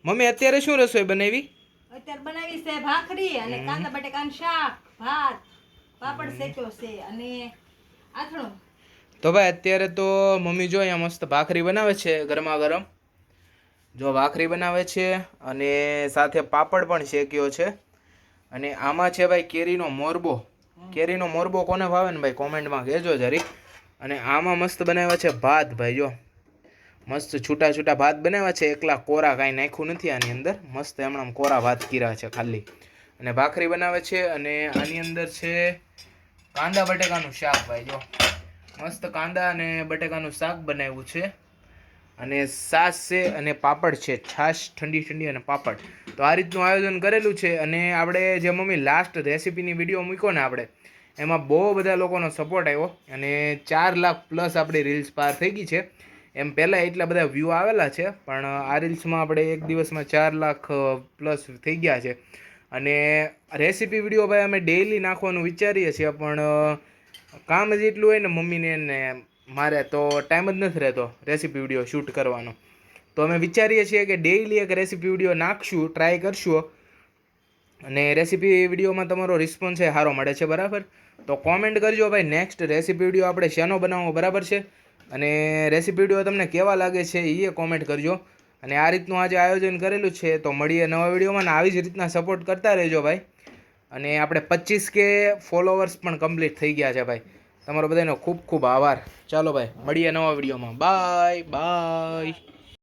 Mummy અત્યારે શું રસોઈ બનાવી? અત્યારે બનાવી છે ભાખરી અને કાંદા બટેકાનું શાક, ભાત, પાપડ શેક્યો છે અને આથણું. તો ભાઈ અત્યારે તો મમ્મી જો અહીંયા મસ્ત ભાખરી બનાવે છે ગરમા ગરમ. જો ભાખરી બનાવે છે અને સાથે પાપડ પણ શેક્યો છે. અને આમાં છે ભાઈ કેરીનો મોરબો. કેરીનો મોરબો કોને ભાવે ને ભાઈ કોમેન્ટમાં કહેજો જરી. અને આમાં મસ્ત બનાવ્યા છે ભાત ભાઈ જો. મસ્ત છૂટા છૂટા ભાત બનાવ્યા છે, એકલા કોરા કાંઈ નાખ્યું નથી આની અંદર. મસ્ત હમણાં કોરા ભાત કર્યા છે ખાલી. અને ભાખરી બનાવે છે અને આની અંદર છે કાંદા બટેકાનું શાક ભાઈ જો. મસ્ત કાંદા અને બટેકાનું શાક બનાવ્યું છે. અને છાશ છે અને પાપડ છે, છાશ ઠંડી ઠંડી અને પાપડ. તો આ રીતનું આયોજન કરેલું છે. અને આપણે જે મમ્મી લાસ્ટ રેસીપીની વિડીયો મૂક્યો ને આપણે, એમાં બહુ બધા લોકોનો સપોર્ટ આવ્યો અને 4 લાખ પ્લસ આપણી રીલ્સ પાર થઈ ગઈ છે. એમ પહેલાં એટલા બધા વ્યૂ આવેલા છે, પણ આ રીલ્સમાં આપણે એક દિવસમાં 4 લાખ પ્લસ થઈ ગયા છે. અને રેસીપી વિડીયો ભાઈ અમે ડેઈલી નાખવાનું વિચારીએ છીએ, પણ કામ જ એટલું હોય ને મમ્મીને ને મારે, તો ટાઈમ જ નથી રહેતો રેસીપી વિડીયો શૂટ કરવાનો. તો અમે વિચારીએ છીએ કે ડેઈલી એક રેસીપી વિડીયો નાખશું, ટ્રાય કરશું. અને રેસીપી વિડીયોમાં તમારો રિસ્પોન્સ એ સારો મળે છે, બરાબર? તો કોમેન્ટ કરજો ભાઈ નેક્સ્ટ રેસીપી વિડીયો આપણે શેનો બનાવવો, બરાબર છે? અને રેસીપી વિડીયો તમને કેવા લાગે છે એ કોમેન્ટ કરજો. અને આ રીતનું આજે આયોજન કરેલું છે. તો મળીએ નવા વિડીયોમાં ને આવી જ રીતના સપોર્ટ કરતા રહેજો ભાઈ. અને આપણે 25K ફોલોવર્સ પણ કમ્પ્લીટ થઈ ગયા છે ભાઈ. તમારો બધાનો ખૂબ ખૂબ આભાર. ચાલો ભાઈ મળીએ નવા વિડીયોમાં. Bye bye.